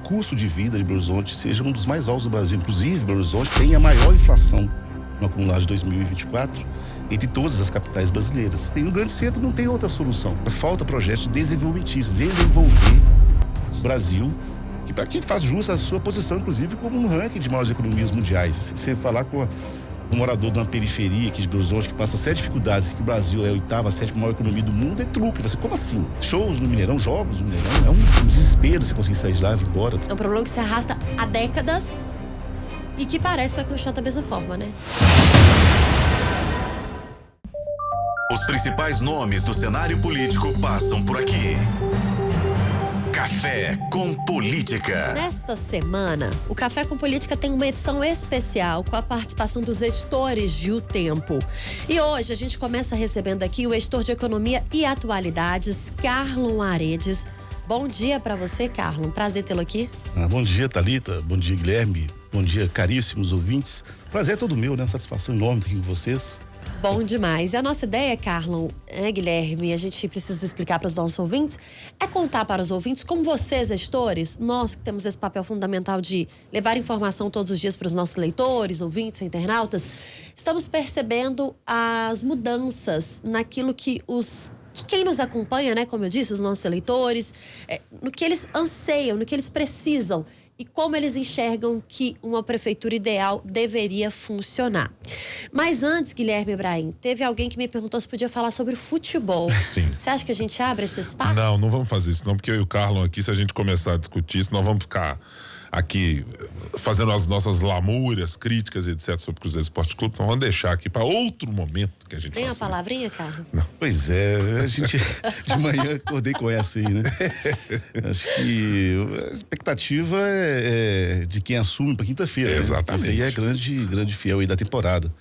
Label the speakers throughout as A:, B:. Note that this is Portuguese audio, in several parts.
A: custo de vida de Belo Horizonte seja um dos mais altos do Brasil. Inclusive, Belo Horizonte tem a maior inflação no acumulado de 2024 entre todas as capitais brasileiras. E no grande centro não tem outra solução. Falta projetos desenvolvimentistas, desenvolver o Brasil, que para quem faz jus à sua posição, inclusive, como um ranking de maiores economias mundiais. Você falar com um morador de uma periferia aqui de Belo Horizonte que passa sérias dificuldades, que o Brasil é a oitava, sétima maior economia do mundo, é truque. Você, como assim? Shows no Mineirão, jogos no Mineirão, é um desespero você conseguir sair de lá e vir embora.
B: É um problema que se arrasta há décadas e que parece que vai continuar da mesma forma, né?
C: Os principais nomes do cenário político passam por aqui. Café com Política.
B: Nesta semana, o Café com Política tem uma edição especial com a participação dos gestores de O Tempo. E hoje a gente começa recebendo aqui o gestor de Economia e Atualidades, Carlon Aredes. Bom dia para você, Carlon. Prazer tê-lo aqui.
A: Bom dia, Thalita. Bom dia, Guilherme. Bom dia, caríssimos ouvintes. Prazer é todo meu, né? Satisfação enorme estar aqui com vocês.
B: Bom demais. E a nossa ideia, Carlon, Guilherme, a gente precisa explicar para os nossos ouvintes, é contar para os ouvintes como vocês, gestores, nós que temos esse papel fundamental de levar informação todos os dias para os nossos leitores, ouvintes, internautas, estamos percebendo as mudanças naquilo que quem nos acompanha, né, como eu disse, os nossos eleitores, no que eles anseiam, no que eles precisam e como eles enxergam que uma prefeitura ideal deveria funcionar. Mas antes, Guilherme Ibrahim, teve alguém que me perguntou se podia falar sobre futebol.
D: Sim.
B: Você acha que a gente abre esse espaço?
D: Não vamos fazer isso não, porque eu e o Carlon aqui, se a gente começar a discutir isso, nós vamos ficar aqui fazendo as nossas lamúrias, críticas, etc. sobre o Cruzeiro Esporte Clube, então vamos deixar aqui para outro momento que a gente
B: Tem uma
D: faça.
B: palavrinha, Carlon?
D: Não.
A: Pois é, a gente de manhã acordei com essa aí, né? Acho que a expectativa é de quem assume para quinta-feira.
D: Exatamente.
A: Né? Esse aí é grande fiel aí da temporada.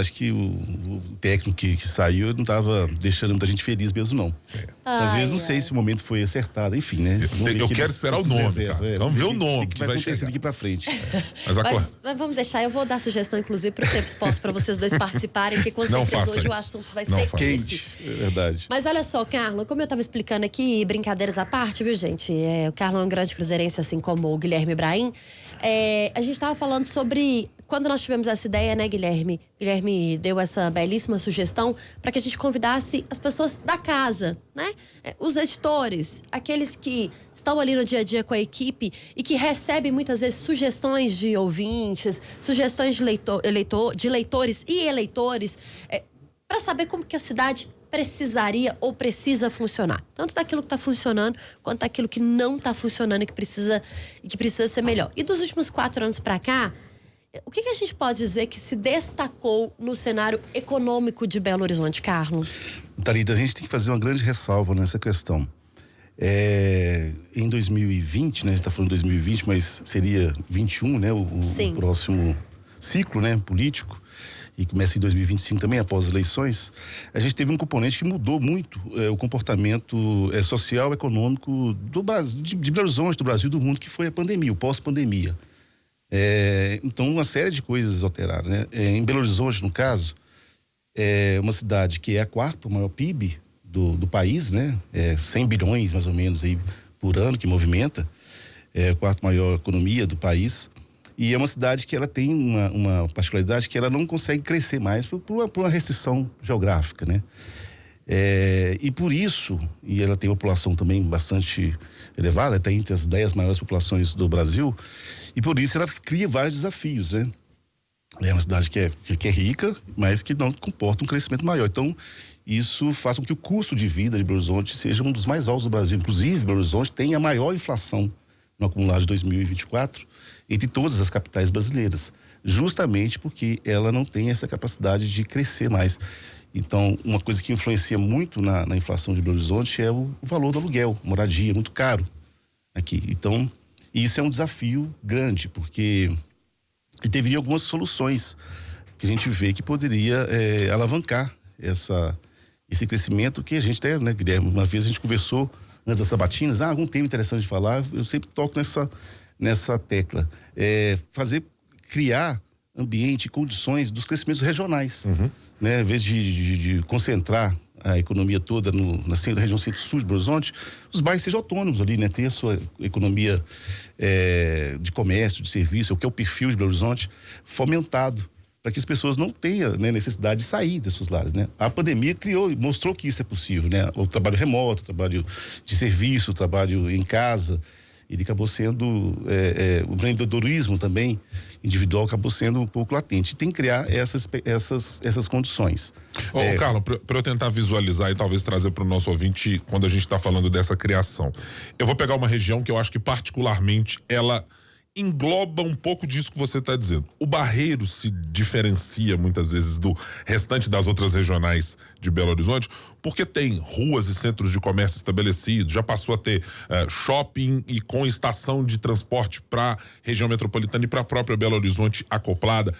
A: Acho que o técnico que saiu não estava deixando muita gente feliz mesmo, não. Talvez, não sei se o momento foi acertado, enfim, né?
D: Eu quero esperar o nome, cara. Vamos ver o nome
A: que vai acontecer daqui pra frente.
B: Mas vamos deixar, eu vou dar sugestão, inclusive, pro Tempo Esportes, para vocês dois participarem, porque com certeza hoje o assunto vai ser
A: quente. É verdade.
B: Mas olha só, Carlon, como eu estava explicando aqui, brincadeiras à parte, viu, gente? O Carlon é um grande cruzeirense, assim como o Guilherme Ibrahim. A gente estava falando sobre quando nós tivemos essa ideia, né, Guilherme? Guilherme deu essa belíssima sugestão para que a gente convidasse as pessoas da casa, né? Os gestores, aqueles que estão ali no dia a dia com a equipe e que recebem muitas vezes sugestões de ouvintes, sugestões de leitores e eleitores, para saber como que a cidade precisaria ou precisa funcionar. Tanto daquilo que está funcionando, quanto daquilo que não está funcionando e que precisa ser melhor. E dos últimos 4 anos para cá, o que a gente pode dizer que se destacou no cenário econômico de Belo Horizonte, Carlon?
A: Thalita, a gente tem que fazer uma grande ressalva nessa questão. Em 2020, né, a gente está falando de 2020, mas seria 21, né, o próximo ciclo, né, político, e começa em 2025 também, após as eleições, a gente teve um componente que mudou muito o comportamento social, econômico do Brasil, de Belo Horizonte, do Brasil e do mundo, que foi a pandemia, o pós-pandemia. Então, uma série de coisas alteraram, né? Em Belo Horizonte, no caso, é uma cidade que é a quarta maior PIB do país, né? 100 bilhões, mais ou menos, aí, por ano que movimenta. É a quarta maior economia do país. E é uma cidade que ela tem uma particularidade que ela não consegue crescer mais por uma restrição geográfica, né? E por isso, e ela tem uma população também bastante elevada, está entre as 10 maiores populações do Brasil, e por isso ela cria vários desafios, né? É uma cidade que é rica, mas que não comporta um crescimento maior. Então, isso faz com que o custo de vida de Belo Horizonte seja um dos mais altos do Brasil. Inclusive, Belo Horizonte tem a maior inflação no acumulado de 2024 entre todas as capitais brasileiras, justamente porque ela não tem essa capacidade de crescer mais. Então, uma coisa que influencia muito na inflação de Belo Horizonte é o valor do aluguel, moradia, muito caro aqui. Então, isso é um desafio grande, porque teria algumas soluções que a gente vê que poderia alavancar esse crescimento que a gente tem, né, Guilherme? Uma vez a gente conversou antes das sabatinas, algum tema interessante de falar, eu sempre toco nessa tecla. Criar ambiente e condições dos crescimentos regionais. Né? Em vez de concentrar a economia toda na região centro-sul de Belo Horizonte, os bairros sejam autônomos ali, né? Ter a sua economia de comércio, de serviço, o que é o perfil de Belo Horizonte, fomentado, para que as pessoas não tenham, né, necessidade de sair dos seus lares, né? A pandemia mostrou que isso é possível, né? O trabalho remoto, o trabalho de serviço, o trabalho em casa, ele acabou sendo, o empreendedorismo também individual acabou sendo um pouco latente. Tem que criar essas condições.
D: Carlos, para eu tentar visualizar e talvez trazer para o nosso ouvinte, quando a gente está falando dessa criação, eu vou pegar uma região que eu acho que particularmente ela engloba um pouco disso que você está dizendo. O Barreiro se diferencia muitas vezes do restante das outras regionais de Belo Horizonte, porque tem ruas e centros de comércio estabelecidos, já passou a ter shopping e com estação de transporte para a região metropolitana e para a própria Belo Horizonte acoplada.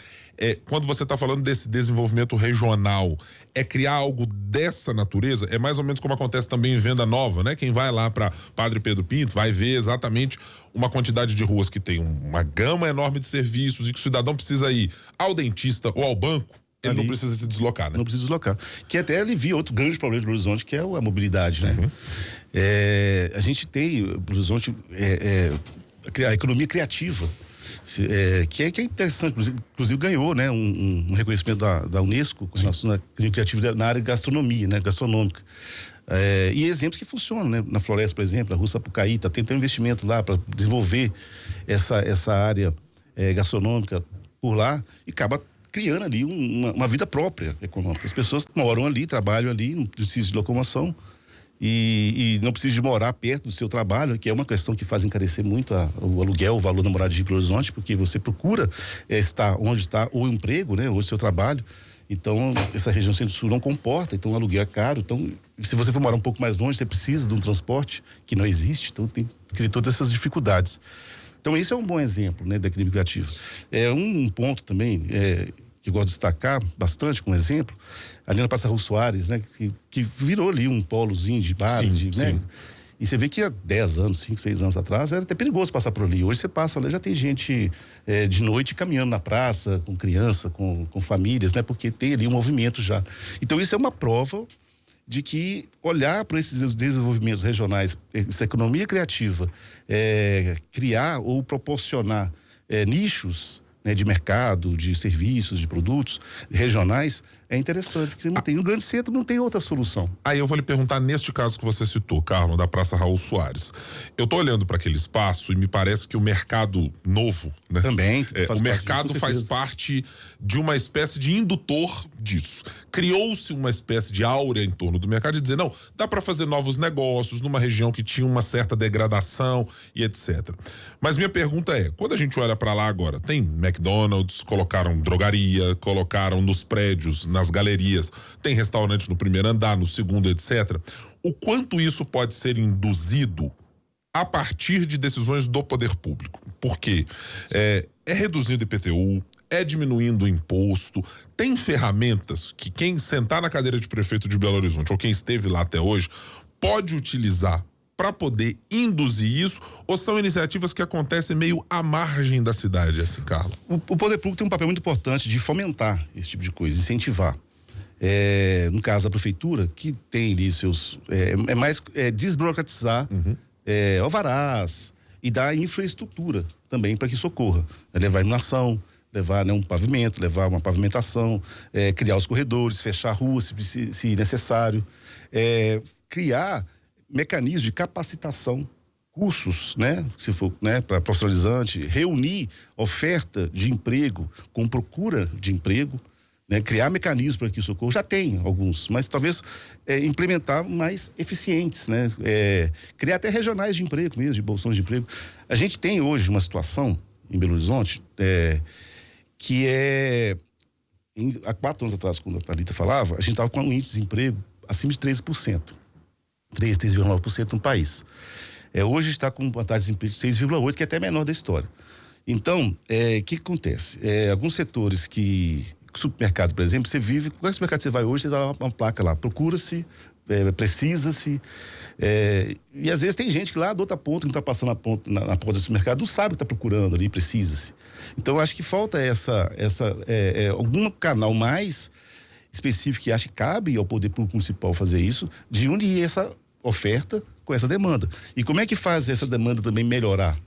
D: Quando você está falando desse desenvolvimento regional, é criar algo dessa natureza? É mais ou menos como acontece também em Venda Nova, né? Quem vai lá para Padre Pedro Pinto vai ver exatamente uma quantidade de ruas que tem uma gama enorme de serviços e que o cidadão precisa ir ao dentista ou ao banco, ele não precisa se deslocar, né?
A: Não precisa deslocar. Que até alivia outro grande problema de Belo Horizonte, que é a mobilidade, né? Uhum. A gente tem, Belo Horizonte, a economia criativa, que é interessante, inclusive ganhou, né, um reconhecimento da Unesco com relação à economia criativa na área de gastronomia, né, gastronômica. E exemplos que funcionam, né? Na Floresta, por exemplo, a Rua Sapucaí está tendo um investimento lá para desenvolver essa área gastronômica por lá e acaba criando ali uma vida própria econômica. As pessoas moram ali, trabalham ali, não precisam de locomoção e não precisam de morar perto do seu trabalho, que é uma questão que faz encarecer muito o aluguel, o valor da moradia de Belo Horizonte, porque você procura estar onde está o emprego, né, ou o seu trabalho. Então, essa região centro-sul não comporta, então o aluguel é caro. Então, se você for morar um pouco mais longe, você precisa de um transporte que não existe, então tem que criar todas essas dificuldades. Então, esse é um bom exemplo, né, da economia criativa. Um ponto também que eu gosto de destacar bastante como exemplo, ali na Praça Raul Soares, né, que virou ali um polozinho de bares, né? E você vê que há 10 anos, 5, 6 anos atrás, era até perigoso passar por ali. Hoje você passa lá, já tem gente de noite caminhando na praça, com criança, com famílias, né? Porque tem ali um movimento já. Então isso é uma prova de que olhar para esses desenvolvimentos regionais, essa economia criativa, criar ou proporcionar nichos, né, de mercado, de serviços, de produtos regionais, é interessante, porque você não tem um grande centro, não tem outra solução.
D: Aí eu vou lhe perguntar, neste caso que você citou, Carlos, da Praça Raul Soares, eu tô olhando para aquele espaço e me parece que o mercado novo, né?
A: Também.
D: O mercado faz parte de uma espécie de indutor disso. Criou-se uma espécie de áurea em torno do mercado de dizer, não, dá para fazer novos negócios numa região que tinha uma certa degradação e etc. Mas minha pergunta é, quando a gente olha para lá agora, tem McDonald's, colocaram drogaria, colocaram nos prédios, nas galerias, tem restaurante no primeiro andar, no segundo, etc. O quanto isso pode ser induzido a partir de decisões do poder público? Porque é reduzindo o IPTU, é diminuindo o imposto, tem ferramentas que quem sentar na cadeira de prefeito de Belo Horizonte, ou quem esteve lá até hoje, pode utilizar para poder induzir isso, ou são iniciativas que acontecem meio à margem da cidade, assim, Carlos?
A: O poder público tem um papel muito importante de fomentar esse tipo de coisa, incentivar. No caso da prefeitura, que tem ali seus... mais desburocratizar alvarás e dar infraestrutura também para que isso ocorra. Levar iluminação, levar, né, um pavimento, levar uma pavimentação, criar os corredores, fechar ruas se necessário, criar mecanismos de capacitação, cursos, né, se for, né, para profissionalizante, reunir oferta de emprego com procura de emprego, né, criar mecanismos para que isso ocorra. Já tem alguns, mas talvez implementar mais eficientes, né, criar até regionais de emprego mesmo, de bolsões de emprego. A gente tem hoje uma situação em Belo Horizonte que há 4 anos atrás, quando a Thalita falava, a gente estava com um índice de desemprego acima de 13%. 3,9% no país. Hoje está com uma taxa de desemprego de 6,8%, que é até menor da história. Então, o que acontece? Alguns setores supermercado, por exemplo, você vive, qual supermercado você vai hoje, você dá uma placa lá, procura-se, precisa-se, e às vezes tem gente que lá da outra ponta, que não está passando na porta do supermercado, não sabe que está procurando ali, precisa-se. Então, acho que falta algum canal mais específico que acha que cabe ao poder público municipal fazer isso, de onde ia essa oferta com essa demanda. E como é que faz essa demanda também melhorar?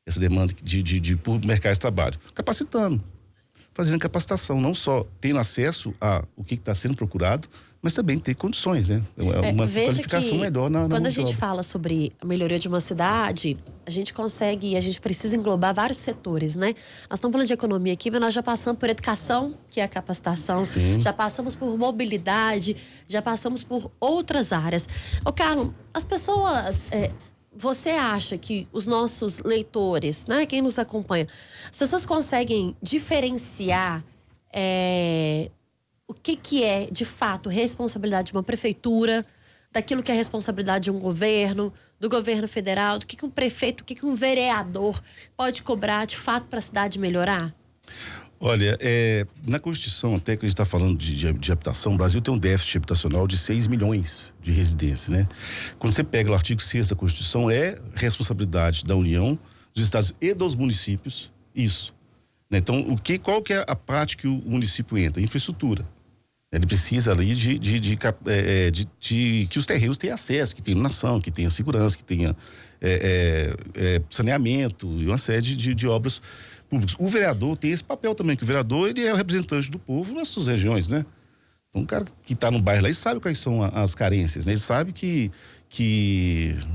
A: Essa demanda por mercado de trabalho? Capacitando, fazendo capacitação, não só tendo acesso a o que está sendo procurado, mas também ter condições, né? Uma qualificação melhor na
B: quando a gente fala sobre a melhoria de uma cidade, a gente precisa englobar vários setores, né? Nós estamos falando de economia aqui, mas nós já passamos por educação, que é a capacitação, já passamos por mobilidade, já passamos por outras áreas. Ô, Carlos, as pessoas... Você acha que os nossos leitores, né, quem nos acompanha, as pessoas conseguem diferenciar o que é, de fato, responsabilidade de uma prefeitura, daquilo que é responsabilidade de um governo, do governo federal, do que um prefeito, o que um vereador pode cobrar, de fato, para a cidade melhorar?
A: Olha, na Constituição, até que a gente está falando de habitação, o Brasil tem um déficit habitacional de 6 milhões de residências, né? Quando você pega o artigo 6º da Constituição, é responsabilidade da União, dos estados e dos municípios, isso. Né? Então, qual que é a parte que o município entra? Infraestrutura. Ele precisa ali que os terrenos tenham acesso, que tenha iluminação, que tenha segurança, que tenha saneamento e uma série de obras públicas. O vereador tem esse papel também, que o vereador ele é o representante do povo nas suas regiões, né? Então, um cara que está no bairro lá, ele sabe quais são as carências, né? Ele sabe que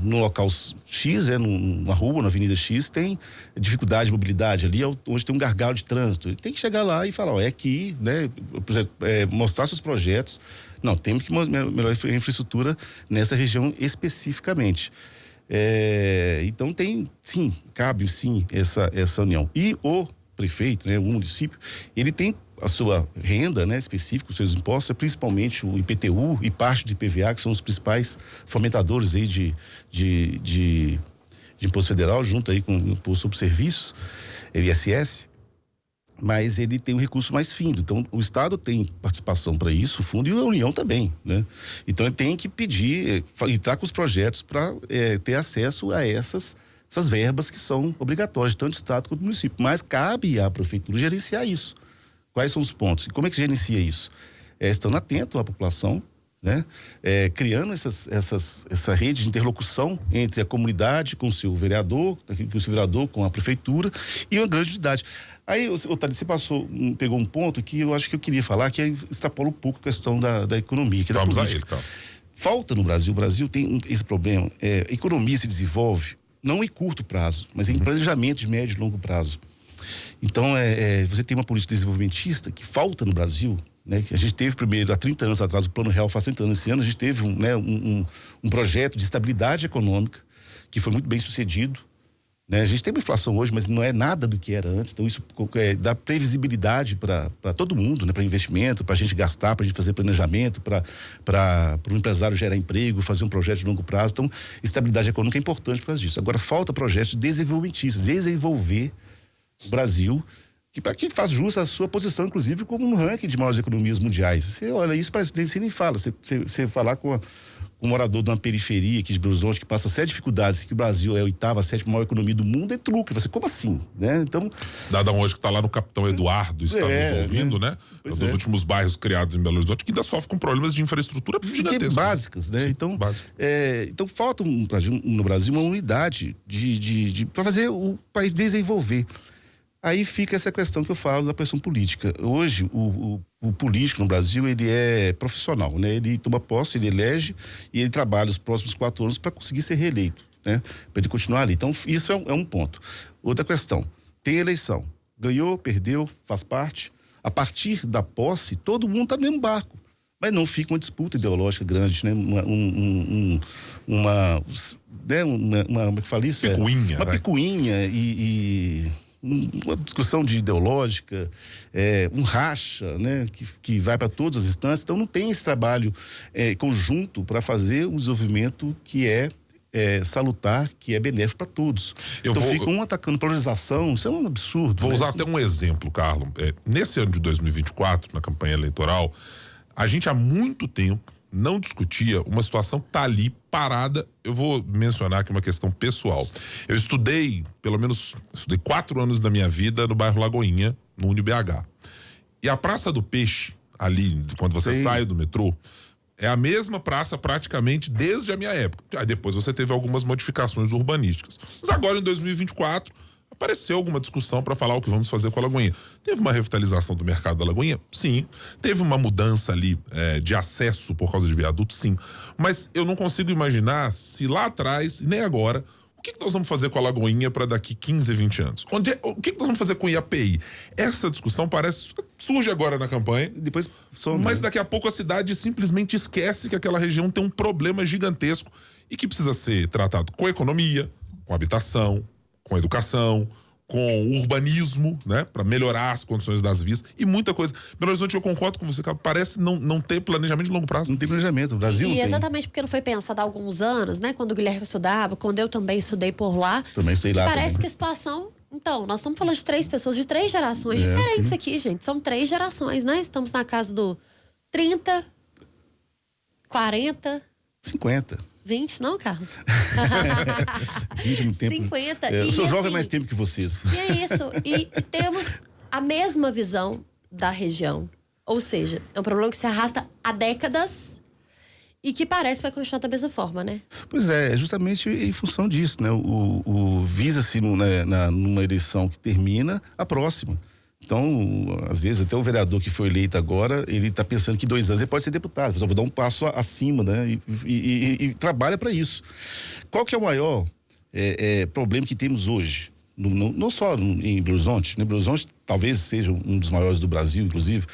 A: no local X, numa rua, na avenida X, tem dificuldade de mobilidade ali, onde tem um gargalo de trânsito. Ele tem que chegar lá e falar, é aqui, né? Mostrar seus projetos. Não, temos que melhorar a infraestrutura nessa região especificamente. Então cabe sim essa união. E o prefeito, né, o município, ele tem a sua renda, né, específica, os seus impostos, principalmente o IPTU e parte do IPVA, que são os principais fomentadores aí de imposto federal, junto aí com o imposto sobre serviços, ISS. Mas ele tem um recurso mais fino. Então, o Estado tem participação para isso, o fundo, e a União também, né? Então, ele tem que pedir, entrar com os projetos para ter acesso a essas verbas que são obrigatórias, tanto do Estado quanto do município. Mas cabe à prefeitura gerenciar isso. Quais são os pontos? E como é que gerencia isso? Estando atento à população, né? Criando essa rede de interlocução entre a comunidade com o seu vereador, com a prefeitura, e uma grande unidade. Aí, Otávio, você pegou um ponto que eu acho que eu queria falar, que extrapola um pouco a questão da economia, que é da política. Então. Falta no Brasil, o Brasil tem esse problema, a economia se desenvolve não em curto prazo, mas em planejamento de médio e longo prazo. Então, você tem uma política desenvolvimentista que falta no Brasil, né? Que a gente teve primeiro, há 30 anos atrás, o Plano Real faz 30 anos esse ano, a gente teve um projeto de estabilidade econômica que foi muito bem sucedido. Né? A gente tem uma inflação hoje, mas não é nada do que era antes. Então, isso dá previsibilidade para todo mundo, né? Para investimento, para a gente gastar, para a gente fazer planejamento, para o empresário gerar emprego, fazer um projeto de longo prazo. Então, estabilidade econômica é importante por causa disso. Agora, falta projetos desenvolvimentistas, desenvolver o Brasil, para que faz jus à sua posição, inclusive, como um ranking de maiores economias mundiais. Você olha isso, parece que você nem fala. Você falar com um morador de uma periferia aqui de Belo Horizonte que passa sérias dificuldades, que o Brasil é a 8ª, 7ª maior economia do mundo, é truque. Você, como assim? Né? Então,
D: cidadão hoje que está lá no Capitão Eduardo, está nos ouvindo, né? Dos últimos bairros criados em Belo Horizonte, que ainda sofre com problemas de infraestrutura gigantescas.
A: Básicas, né? Sim, então, então, falta no Brasil uma unidade para fazer o país desenvolver. Aí fica essa questão que eu falo da pressão política. Hoje, o político no Brasil, ele é profissional, né? Ele toma posse, ele elege e ele trabalha os próximos 4 anos para conseguir ser reeleito, né? Para ele continuar ali. Então, isso é um ponto. Outra questão, tem eleição. Ganhou, perdeu, faz parte. A partir da posse, todo mundo está no mesmo barco. Mas não fica uma disputa ideológica grande, né? Como é que fala isso?
D: Picuinha.
A: Uma picuinha e uma discussão ideológica, um racha, né, que vai para todas as instâncias. Então, não tem esse trabalho conjunto para fazer um desenvolvimento que é salutar, que é benéfico para todos. Fica um atacando polarização, isso é um absurdo.
D: Vou usar até um exemplo, Carlos. Nesse ano de 2024, na campanha eleitoral, a gente há muito tempo não discutia uma situação que está ali parada. Eu vou mencionar aqui uma questão pessoal. Eu estudei 4 anos da minha vida no bairro Lagoinha, no UniBH. E a Praça do Peixe, ali, quando você sai do metrô, é a mesma praça praticamente desde a minha época. Aí depois você teve algumas modificações urbanísticas. Mas agora, em 2024, apareceu alguma discussão para falar o que vamos fazer com a Lagoinha. Teve uma revitalização do mercado da Lagoinha? Sim. Teve uma mudança ali de acesso por causa de viaduto? Sim. Mas eu não consigo imaginar se lá atrás, nem agora, o que nós vamos fazer com a Lagoinha para daqui 15, 20 anos? O que nós vamos fazer com o IAPI? Essa discussão surge agora na campanha,
A: depois
D: mas daqui a pouco a cidade simplesmente esquece que aquela região tem um problema gigantesco e que precisa ser tratado com economia, com habitação, com educação, com urbanismo, né? Para melhorar as condições das vias e muita coisa. Belo Horizonte, eu concordo com você, cara, parece não ter planejamento de longo prazo.
A: Não tem planejamento, o Brasil não tem.
B: Exatamente porque não foi pensado há alguns anos, né? Quando o Guilherme estudava, quando eu também estudei por lá.
A: Também sei lá.
B: Parece
A: também.
B: Que a situação... Então, nós estamos falando de 3 pessoas, de 3 gerações diferentes aqui, gente. São 3 gerações, né? Estamos na casa do 30, 40...
A: 50.
B: 20, não, Carlos?
A: 20 muito tempo.
B: 50.
A: Eu sou jovem
B: assim,
A: mais tempo que vocês.
B: E é isso. E temos a mesma visão da região. Ou seja, é um problema que se arrasta há décadas e que parece que vai continuar da mesma forma, né?
A: Pois é justamente em função disso, né? Visa-se numa eleição que termina a próxima. Então, às vezes, até o vereador que foi eleito agora, ele está pensando que 2 anos ele pode ser deputado. Só vou dar um passo acima, né? E trabalha para isso. Qual que é o maior problema que temos hoje? Não só em Belo Horizonte, né? Belo Horizonte talvez seja um dos maiores do Brasil, inclusive,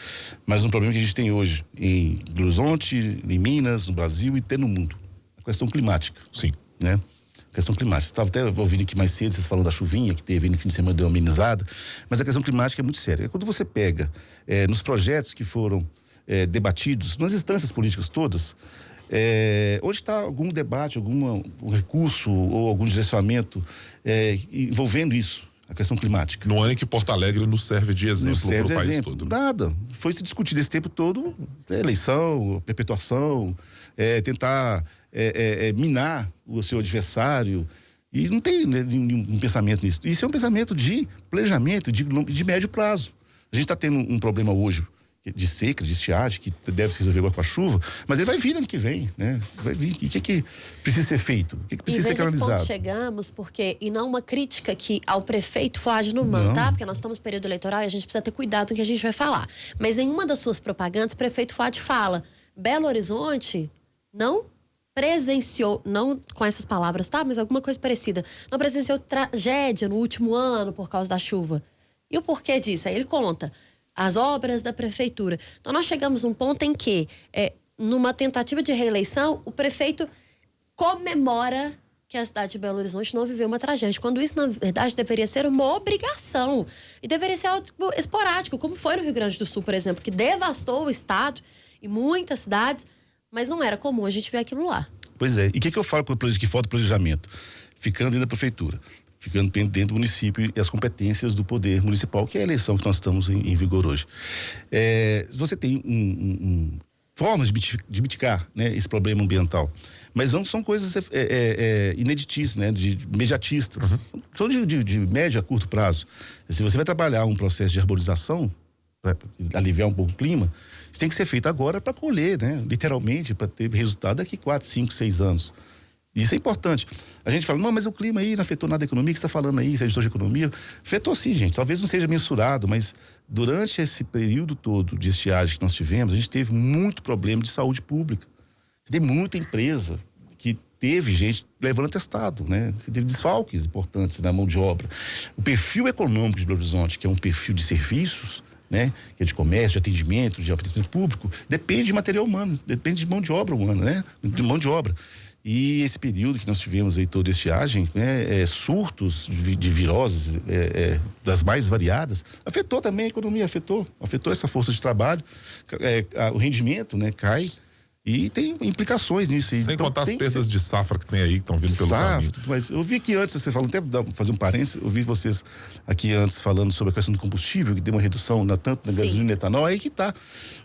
A: mas um problema que a gente tem hoje em Belo Horizonte, em Minas, no Brasil e até no mundo. A questão climática.
D: Sim.
A: Né? Questão climática. Estava até ouvindo aqui mais cedo, vocês falando da chuvinha que teve no fim de semana, deu uma amenizada, mas a questão climática é muito séria. Quando você pega nos projetos que foram debatidos, nas instâncias políticas todas, onde está algum debate, algum recurso ou algum direcionamento envolvendo isso, a questão climática?
D: No ano em que Porto Alegre nos serve de exemplo para o país todo.
A: Nada. Foi se discutir esse tempo todo eleição, perpetuação, tentar minar o seu adversário. E não tem um pensamento nisso. Isso é um pensamento de planejamento, de médio prazo. A gente está tendo um problema hoje de seca, de estiagem, que deve se resolver agora com a chuva, mas ele vai vir ano que vem, né? Vai vir. E o que precisa ser feito? O que precisa ser canalizado?
B: E chegamos, e não uma crítica que ao prefeito Fuad Numan, tá? Porque nós estamos no período eleitoral e a gente precisa ter cuidado com o que a gente vai falar. Mas em uma das suas propagandas, o prefeito Fuad fala: Belo Horizonte não presenciou, não com essas palavras, tá? Mas alguma coisa parecida. Não presenciou tragédia no último ano por causa da chuva. E o porquê disso? Aí ele conta as obras da prefeitura. Então nós chegamos num ponto em que, numa tentativa de reeleição, o prefeito comemora que a cidade de Belo Horizonte não viveu uma tragédia, quando isso, na verdade, deveria ser uma obrigação. E deveria ser algo esporádico, como foi no Rio Grande do Sul, por exemplo, que devastou o estado e muitas cidades, mas não era comum a gente ver aquilo lá.
A: Pois é. E o que eu falo que falta planejamento? Ficando dentro da prefeitura, ficando dentro do município e as competências do poder municipal, que é a eleição que nós estamos em vigor hoje. Você tem formas de mitigar, né, esse problema ambiental, mas não são coisas ineditistas, né, imediatistas. São de médio a curto prazo. Se você vai trabalhar um processo de arborização, para aliviar um pouco o clima, isso tem que ser feito agora para colher, né, literalmente, para ter resultado daqui 4, 5, 6 anos. Isso é importante. A gente fala, não, mas o clima aí não afetou nada a economia, que você está falando aí, você é editor de economia. Afetou sim, gente. Talvez não seja mensurado, mas durante esse período todo de estiagem que nós tivemos, a gente teve muito problema de saúde pública. Tem muita empresa que teve gente levando atestado, né? Você teve desfalques importantes na mão de obra. O perfil econômico de Belo Horizonte, que é um perfil de serviços, né? Que é de comércio, de atendimento público, depende de material humano, depende de mão de obra humana, né? De mão de obra. E esse período que nós tivemos aí toda estiagem, surtos de viroses das mais variadas, afetou também a economia, afetou essa força de trabalho, o rendimento, né, cai e tem implicações nisso aí.
D: Sem então, contar as perdas de safra que tem aí, que estão vindo pelo caminho.
A: Mas eu vi aqui antes, você falou, até fazer um parênteses, eu vi vocês aqui antes falando sobre a questão do combustível, que deu uma redução tanto na gasolina e no etanol, aí que tá.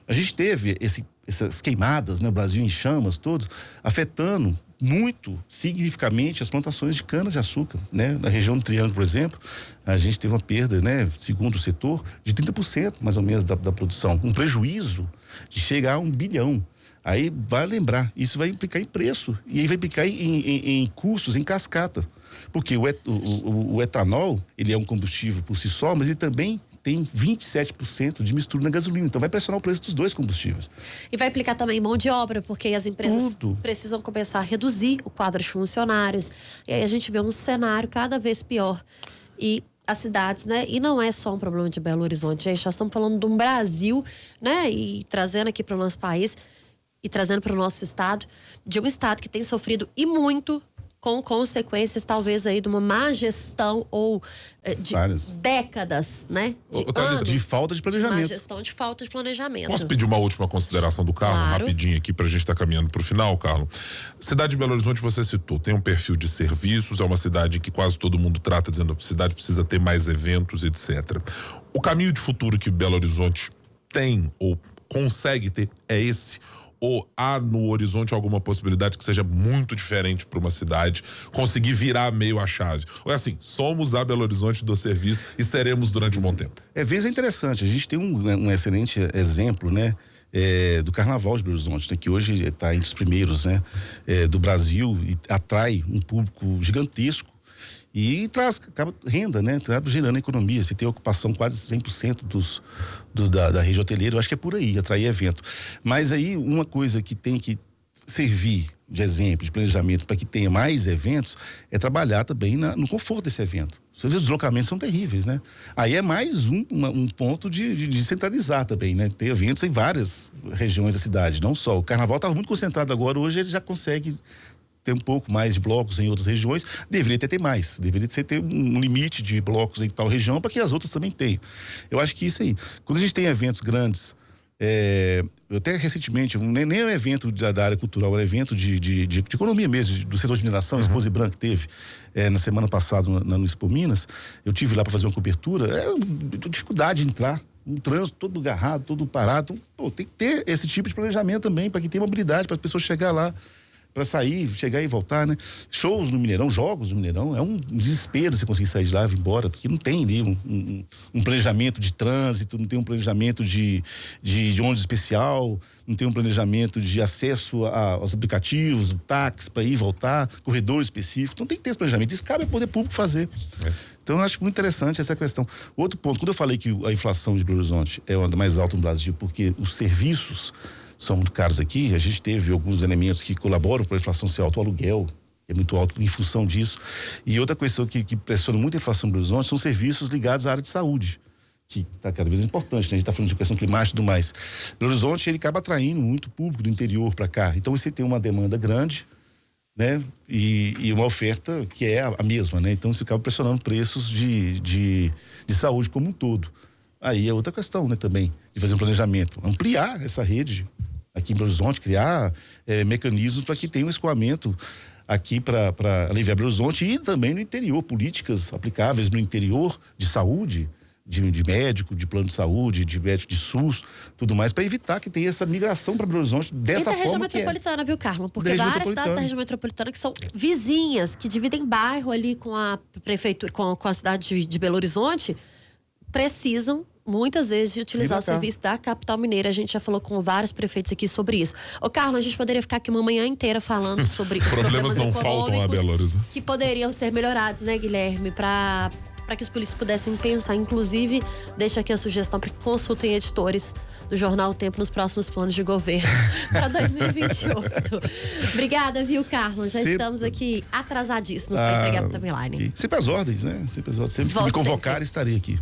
A: A gente teve essas queimadas, né, o Brasil em chamas todos, afetando muito significativamente as plantações de cana-de-açúcar, né? Na região do Triângulo, por exemplo, a gente teve uma perda, né, segundo o setor, de 30%, mais ou menos, da produção. Um prejuízo de chegar a 1 bilhão. Aí vai lembrar, isso vai implicar em preço e aí vai implicar em custos, em cascata. Porque o etanol, ele é um combustível por si só, mas ele também tem 27% de mistura na gasolina. Então vai pressionar o preço dos dois combustíveis.
B: E vai implicar também mão de obra, porque as empresas precisam começar a reduzir o quadro de funcionários. E aí a gente vê um cenário cada vez pior. E as cidades, né? E não é só um problema de Belo Horizonte, gente. Nós estamos falando de um Brasil, né? E trazendo aqui para o nosso país e trazendo para o nosso estado, de um estado que tem sofrido e muito com consequências talvez aí de uma má gestão ou de décadas, né?
A: De falta de planejamento.
B: De má gestão, de falta de planejamento.
D: Posso pedir uma última consideração do Carlos, rapidinho aqui, pra gente estar caminhando pro final, Carlos? Cidade de Belo Horizonte, você citou, tem um perfil de serviços, é uma cidade que quase todo mundo trata, dizendo que a cidade precisa ter mais eventos, etc. O caminho de futuro que Belo Horizonte tem ou consegue ter é esse? Ou há no horizonte alguma possibilidade que seja muito diferente para uma cidade conseguir virar meio a chave? Ou é assim, somos a Belo Horizonte do serviço e seremos durante um bom tempo?
A: Vezes é interessante, a gente tem um excelente exemplo, né? Do Carnaval de Belo Horizonte, né, que hoje está entre os primeiros, né, do Brasil e atrai um público gigantesco e acaba renda, né? Acaba gerando economia. Você tem ocupação quase 100% da rede hoteleira. Eu acho que é por aí, atrair evento. Mas aí uma coisa que tem que servir de exemplo, de planejamento para que tenha mais eventos, é trabalhar também no conforto desse evento. Os deslocamentos são terríveis, né? Aí é mais um ponto de centralizar também, né? Ter eventos em várias regiões da cidade, não só. O Carnaval estava muito concentrado agora, hoje ele já consegue ter um pouco mais de blocos em outras regiões, deveria ter mais, deveria ter um limite de blocos em tal região para que as outras também tenham. Eu acho que isso aí, quando a gente tem eventos grandes, eu até recentemente, nem era evento da área cultural, era evento de economia mesmo, do setor de mineração, Expo Branco teve na semana passada no Expo Minas, eu tive lá para fazer uma cobertura, dificuldade de entrar, um trânsito todo agarrado, todo parado, então, tem que ter esse tipo de planejamento também, para que tenha mobilidade, para as pessoas chegar lá, para sair, chegar e voltar, né? Shows no Mineirão, jogos no Mineirão, é um desespero você conseguir sair de lá e vir embora, porque não tem ali um planejamento de trânsito, não tem um planejamento de ônibus especial, não tem um planejamento de acesso aos aplicativos, táxi para ir e voltar, corredor específico, então tem que ter esse planejamento, isso cabe ao poder público fazer. Então eu acho muito interessante essa questão. Outro ponto, quando eu falei que a inflação de Belo Horizonte é uma das mais altas no Brasil, porque os serviços são muito caros aqui, a gente teve alguns elementos que colaboram para a inflação ser alta, o aluguel é muito alto em função disso. E outra questão que pressiona muito a inflação em Belo Horizonte são serviços ligados à área de saúde, que está cada vez mais importante, né? A gente está falando de questão climática e tudo mais. Belo Horizonte, ele acaba atraindo muito público do interior para cá, então você tem uma demanda grande, né? E uma oferta que é a mesma, né? Então você acaba pressionando preços de saúde como um todo. Aí é outra questão, né, também, de fazer um planejamento, ampliar essa rede aqui em Belo Horizonte, criar mecanismos para que tenha um escoamento aqui para aliviar Belo Horizonte e também no interior, políticas aplicáveis no interior de saúde, de médico, de plano de saúde, de médico de SUS, tudo mais, para evitar que tenha essa migração para Belo Horizonte dessa forma. E da região
B: metropolitana, viu, Carlos? Porque várias cidades da região metropolitana que são vizinhas, que dividem bairro ali com a prefeitura, com a cidade de Belo Horizonte, precisam muitas vezes de utilizar o serviço da capital mineira. A gente já falou com vários prefeitos aqui sobre isso. Ô, Carlos, a gente poderia ficar aqui uma manhã inteira falando sobre
D: problemas não faltam a Belo Horizonte,
B: que poderiam ser melhorados, né, Guilherme, para que os polícias pudessem pensar. Inclusive, deixa aqui a sugestão para que consultem editores do Jornal O Tempo nos próximos planos de governo para 2028. Obrigada, viu, Carlos? Já estamos aqui atrasadíssimos para entregar para a timeline.
A: Sempre às ordens, né? Sempre às ordens. Sempre que me convocar, estarei aqui.